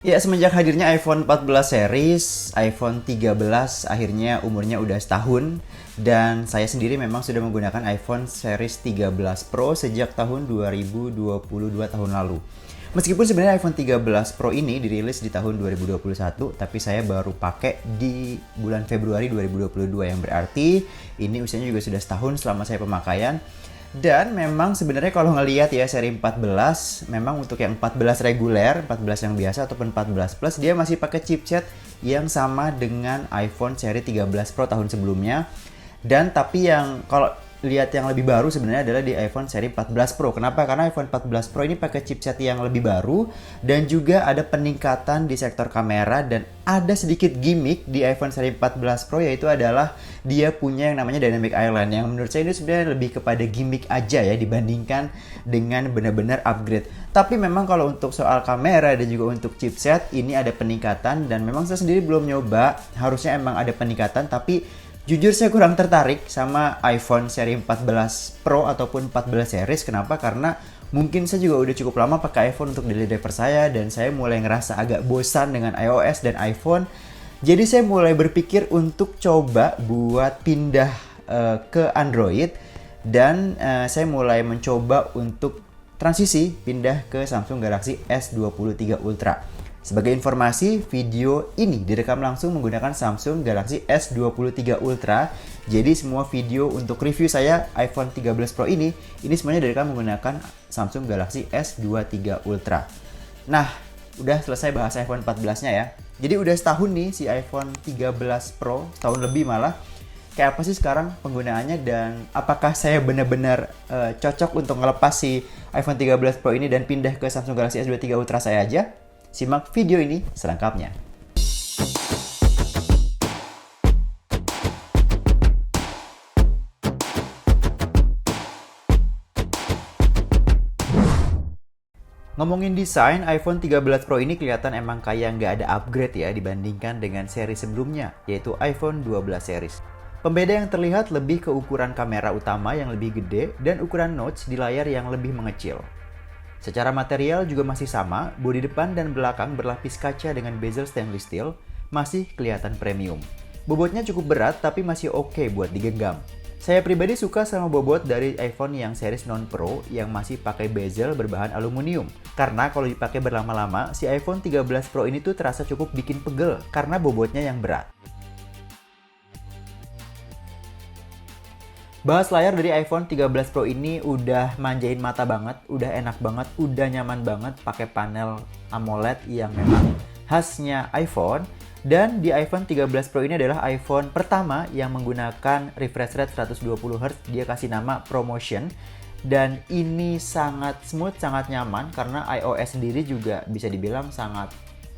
Ya, semenjak hadirnya iPhone 14 series, iPhone 13 akhirnya umurnya udah setahun. Dan saya sendiri memang sudah menggunakan iPhone series 13 Pro sejak tahun 2022 tahun lalu. Meskipun sebenarnya iPhone 13 Pro ini dirilis di tahun 2021, tapi saya baru pakai di bulan Februari 2022, yang berarti ini usianya juga sudah setahun selama saya pemakaian. Dan memang sebenarnya kalau ngelihat ya seri 14, memang untuk yang 14 reguler, 14 yang biasa ataupun 14 Plus, dia masih pakai chipset yang sama dengan iPhone seri 13 Pro tahun sebelumnya. Dan tapi yang kalau lihat yang lebih baru sebenarnya adalah di iPhone seri 14 Pro. Kenapa? Karena iPhone 14 Pro ini pakai chipset yang lebih baru dan juga ada peningkatan di sektor kamera, dan ada sedikit gimmick di iPhone seri 14 Pro, yaitu adalah dia punya yang namanya Dynamic Island, yang menurut saya ini sebenarnya lebih kepada gimmick aja ya dibandingkan dengan benar-benar upgrade. Tapi memang kalau untuk soal kamera dan juga untuk chipset ini ada peningkatan, dan memang saya sendiri belum nyoba, harusnya emang ada peningkatan, tapi jujur saya kurang tertarik sama iPhone seri 14 Pro ataupun 14 series. Kenapa? Karena mungkin saya juga udah cukup lama pakai iPhone untuk daily driver saya, dan saya mulai ngerasa agak bosan dengan iOS dan iPhone. Jadi saya mulai berpikir untuk coba buat pindah ke Android, dan saya mulai mencoba untuk transisi pindah ke Samsung Galaxy S23 Ultra. Sebagai informasi, video ini direkam langsung menggunakan Samsung Galaxy S23 Ultra. Jadi semua video untuk review saya iPhone 13 Pro ini semuanya direkam menggunakan Samsung Galaxy S23 Ultra. Nah, udah selesai bahas iPhone 14-nya ya. Jadi udah setahun nih si iPhone 13 Pro, setahun lebih malah. Kayak apa sih sekarang penggunaannya, dan apakah saya benar-benar cocok untuk ngelepas si iPhone 13 Pro ini dan pindah ke Samsung Galaxy S23 Ultra saya aja? Simak video ini selengkapnya. Ngomongin desain, iPhone 13 Pro ini kelihatan emang kayak nggak ada upgrade ya dibandingkan dengan seri sebelumnya, yaitu iPhone 12 series. Pembeda yang terlihat lebih ke ukuran kamera utama yang lebih gede dan ukuran notch di layar yang lebih mengecil. Secara material juga masih sama, bodi depan dan belakang berlapis kaca dengan bezel stainless steel, masih kelihatan premium. Bobotnya cukup berat tapi masih oke buat digenggam. Saya pribadi suka sama bobot dari iPhone yang series non-Pro yang masih pakai bezel berbahan aluminium. Karena kalau dipakai berlama-lama, si iPhone 13 Pro ini tuh terasa cukup bikin pegel karena bobotnya yang berat. Bahas layar dari iPhone 13 Pro ini udah manjain mata banget, udah enak banget, udah nyaman banget pakai panel AMOLED yang memang khasnya iPhone. Dan di iPhone 13 Pro ini adalah iPhone pertama yang menggunakan refresh rate 120Hz, dia kasih nama ProMotion. Dan ini sangat smooth, sangat nyaman karena iOS sendiri juga bisa dibilang sangat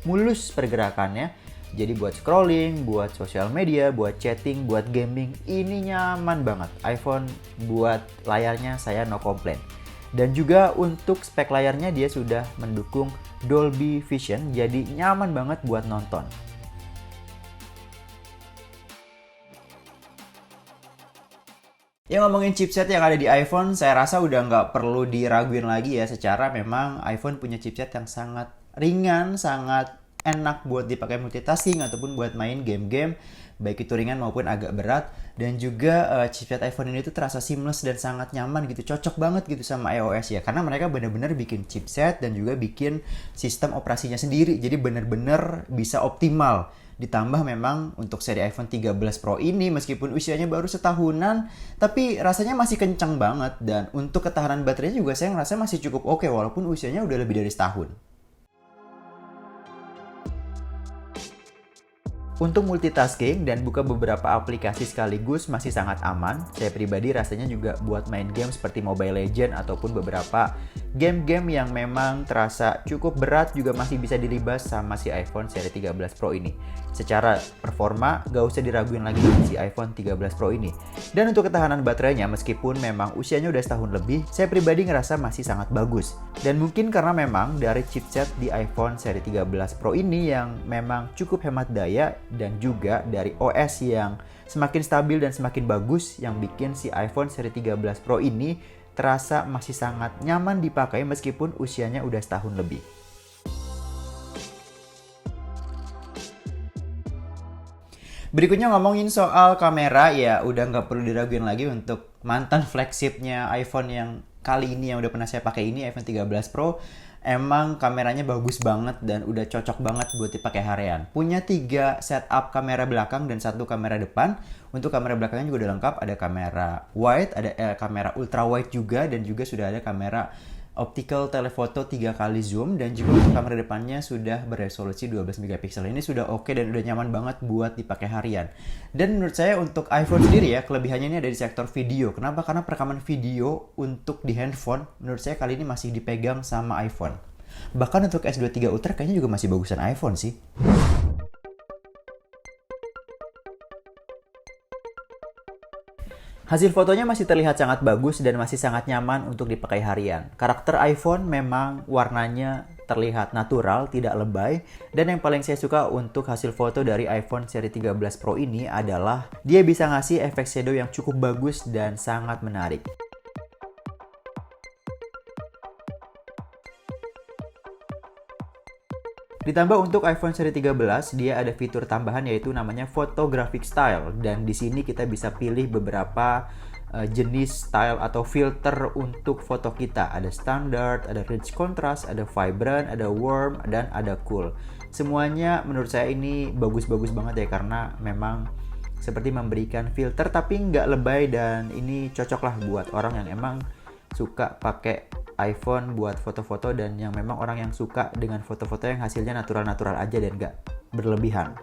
mulus pergerakannya. Jadi buat scrolling, buat sosial media, buat chatting, buat gaming, ini nyaman banget. iPhone buat layarnya saya no complain. Dan juga untuk spek layarnya dia sudah mendukung Dolby Vision, jadi nyaman banget buat nonton. Ya, ngomongin chipset yang ada di iPhone, saya rasa udah nggak perlu diraguin lagi ya. Secara memang iPhone punya chipset yang sangat ringan, sangat enak buat dipakai multitasking ataupun buat main game-game, baik itu ringan maupun agak berat. Dan juga chipset iPhone ini tuh terasa seamless dan sangat nyaman gitu, cocok banget gitu sama iOS ya, karena mereka benar-benar bikin chipset dan juga bikin sistem operasinya sendiri, jadi benar-benar bisa optimal. Ditambah memang untuk seri iPhone 13 Pro ini meskipun usianya baru setahunan, tapi rasanya masih kencang banget, dan untuk ketahanan baterainya juga saya ngerasa masih cukup oke walaupun usianya udah lebih dari setahun. Untuk multitasking dan buka beberapa aplikasi sekaligus masih sangat aman. Saya pribadi rasanya juga buat main game seperti Mobile Legends ataupun beberapa game-game yang memang terasa cukup berat juga masih bisa dilibas sama si iPhone seri 13 Pro ini. Secara performa gak usah diraguin lagi si iPhone 13 Pro ini. Dan untuk ketahanan baterainya meskipun memang usianya udah setahun lebih, saya pribadi ngerasa masih sangat bagus. Dan mungkin karena memang dari chipset di iPhone seri 13 Pro ini yang memang cukup hemat daya, dan juga dari OS yang semakin stabil dan semakin bagus yang bikin si iPhone seri 13 Pro ini terasa masih sangat nyaman dipakai meskipun usianya udah setahun lebih. Berikutnya ngomongin soal kamera, ya udah nggak perlu diraguin lagi untuk mantan flagshipnya iPhone yang kali ini yang udah pernah saya pakai ini, iPhone 13 Pro. Emang kameranya bagus banget dan udah cocok banget buat dipakai harian. Punya 3 setup kamera belakang dan 1 kamera depan. Untuk kamera belakangnya juga udah lengkap, ada kamera wide, ada kamera ultra wide juga, dan juga sudah ada kamera optical telephoto 3 kali zoom, dan juga untuk kamera depannya sudah beresolusi 12 megapiksel. Ini sudah oke dan udah nyaman banget buat dipakai harian. Dan menurut saya untuk iPhone sendiri ya, kelebihannya ini ada di sektor video. Kenapa? Karena perekaman video untuk di handphone menurut saya kali ini masih dipegang sama iPhone. Bahkan untuk S23 Ultra kayaknya juga masih bagusan iPhone sih. Hasil fotonya masih terlihat sangat bagus dan masih sangat nyaman untuk dipakai harian. Karakter iPhone memang warnanya terlihat natural, tidak lebay. Dan yang paling saya suka untuk hasil foto dari iPhone seri 13 Pro ini adalah dia bisa ngasih efek shadow yang cukup bagus dan sangat menarik. Ditambah untuk iPhone seri 13, dia ada fitur tambahan yaitu namanya Photographic Style, dan di sini kita bisa pilih beberapa jenis style atau filter untuk foto kita. Ada standard, ada rich contrast, ada vibrant, ada warm, dan ada cool. Semuanya menurut saya ini bagus-bagus banget ya, karena memang seperti memberikan filter tapi nggak lebay, dan ini cocok lah buat orang yang emang suka pakai iPhone buat foto-foto dan yang memang orang yang suka dengan foto-foto yang hasilnya natural-natural aja dan nggak berlebihan.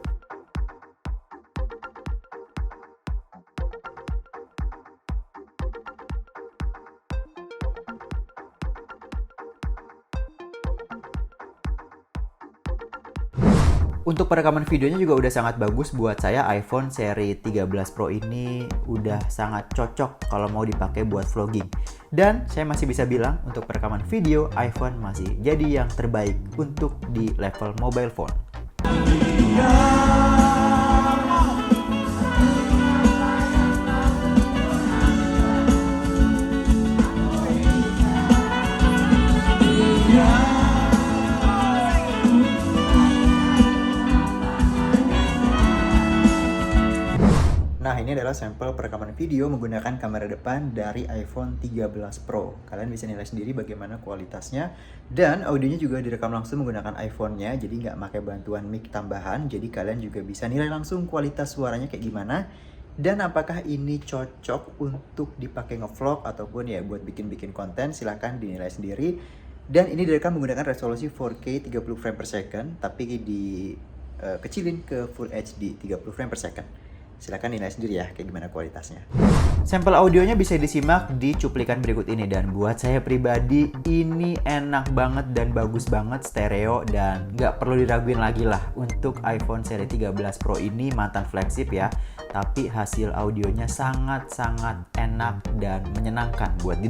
Untuk perekaman videonya juga udah sangat bagus buat saya. iPhone seri 13 Pro ini udah sangat cocok kalau mau dipakai buat vlogging. Dan saya masih bisa bilang untuk perekaman video iPhone masih jadi yang terbaik untuk di level mobile phone. Nah, ini adalah sampel perekaman video menggunakan kamera depan dari iPhone 13 Pro. Kalian bisa nilai sendiri bagaimana kualitasnya. Dan audionya juga direkam langsung menggunakan iPhone-nya, jadi nggak pakai bantuan mic tambahan. Jadi kalian juga bisa nilai langsung kualitas suaranya kayak gimana. Dan apakah ini cocok untuk dipakai ngevlog ataupun ya buat bikin-bikin konten, silahkan dinilai sendiri. Dan ini direkam menggunakan resolusi 4K 30 frame per second, tapi dikecilin ke Full HD 30 frame per second. Silahkan nilai sendiri ya kayak gimana kualitasnya. Sampel audionya bisa disimak di cuplikan berikut ini, dan buat saya pribadi ini enak banget dan bagus banget, stereo, dan nggak perlu diraguin lagi lah untuk iPhone seri 13 Pro ini mantan flagship ya, tapi hasil audionya sangat-sangat enak dan menyenangkan buat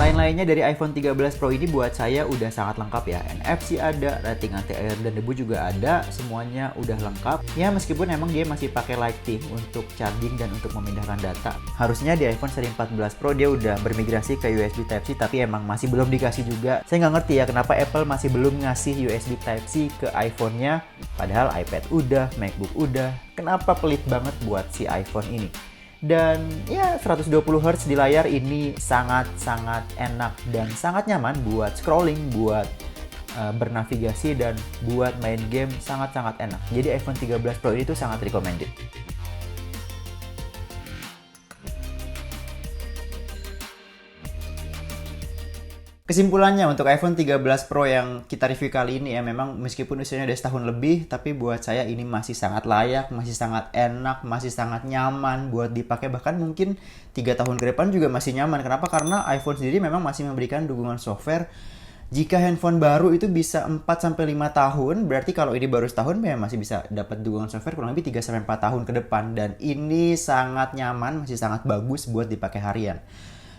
lain-lainnya dari iPhone 13 Pro ini buat saya udah sangat lengkap ya. NFC ada, rating anti air dan debu juga ada, semuanya udah lengkap. Ya meskipun emang dia masih pakai Lightning untuk charging dan untuk memindahkan data. Harusnya di iPhone seri 14 Pro dia udah bermigrasi ke USB Type-C, tapi emang masih belum dikasih juga. Saya nggak ngerti ya kenapa Apple masih belum ngasih USB Type-C ke iPhone-nya, padahal iPad udah, MacBook udah. Kenapa pelit banget buat si iPhone ini? Dan ya 120 Hz di layar ini sangat-sangat enak dan sangat nyaman buat scrolling, buat bernavigasi, dan buat main game sangat-sangat enak. Jadi iPhone 13 Pro ini tuh sangat recommended. Kesimpulannya untuk iPhone 13 Pro yang kita review kali ini ya, memang meskipun usianya udah setahun lebih, tapi buat saya ini masih sangat layak, masih sangat enak, masih sangat nyaman buat dipakai. Bahkan mungkin 3 tahun ke depan juga masih nyaman. Kenapa? Karena iPhone sendiri memang masih memberikan dukungan software. Jika handphone baru itu bisa 4-5 tahun, berarti kalau ini baru setahun memang masih bisa dapat dukungan software kurang lebih 3-4 tahun ke depan. Dan ini sangat nyaman, masih sangat bagus buat dipakai harian.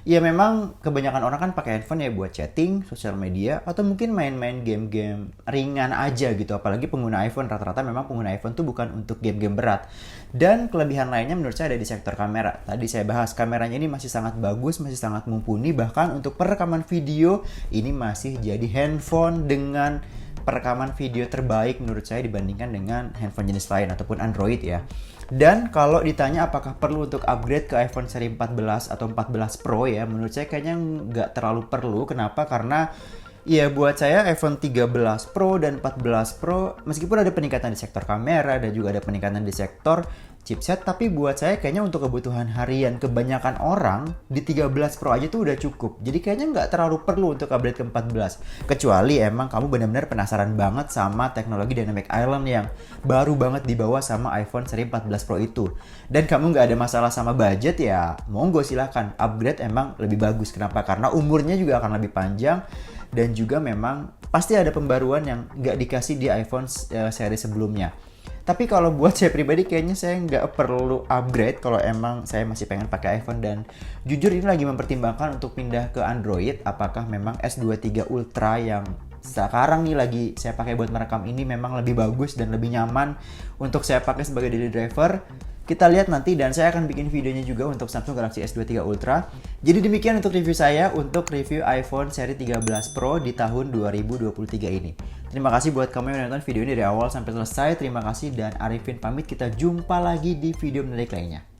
Ya memang kebanyakan orang kan pakai handphone ya buat chatting, sosial media, atau mungkin main-main game-game ringan aja gitu. Apalagi pengguna iPhone, rata-rata memang pengguna iPhone tuh bukan untuk game-game berat. Dan kelebihan lainnya menurut saya ada di sektor kamera. Tadi saya bahas kameranya ini masih sangat bagus, masih sangat mumpuni. Bahkan untuk perekaman video ini masih jadi handphone dengan perekaman video terbaik menurut saya dibandingkan dengan handphone jenis lain ataupun Android ya. Dan kalau ditanya apakah perlu untuk upgrade ke iPhone seri 14 atau 14 Pro ya, menurut saya kayaknya nggak terlalu perlu. Kenapa? Karena ya buat saya iPhone 13 Pro dan 14 Pro meskipun ada peningkatan di sektor kamera dan juga ada peningkatan di sektor chipset, tapi buat saya kayaknya untuk kebutuhan harian kebanyakan orang di 13 Pro aja tuh udah cukup. Jadi kayaknya nggak terlalu perlu untuk upgrade ke 14. Kecuali emang kamu benar-benar penasaran banget sama teknologi Dynamic Island yang baru banget dibawa sama iPhone seri 14 Pro itu. Dan kamu nggak ada masalah sama budget ya, monggo silahkan. Upgrade emang lebih bagus. Kenapa? Karena umurnya juga akan lebih panjang. Dan juga memang pasti ada pembaruan yang nggak dikasih di iPhone seri sebelumnya. Tapi kalau buat saya pribadi kayaknya saya nggak perlu upgrade kalau emang saya masih pengen pakai iPhone. Dan jujur ini lagi mempertimbangkan untuk pindah ke Android. Apakah memang S23 Ultra yang sekarang nih lagi saya pakai buat merekam ini memang lebih bagus dan lebih nyaman untuk saya pakai sebagai daily driver. Kita lihat nanti dan saya akan bikin videonya juga untuk Samsung Galaxy S23 Ultra. Jadi demikian untuk review saya untuk review iPhone seri 13 Pro di tahun 2023 ini. Terima kasih buat kamu yang nonton video ini dari awal sampai selesai. Terima kasih dan Arifin pamit, kita jumpa lagi di video menarik lainnya.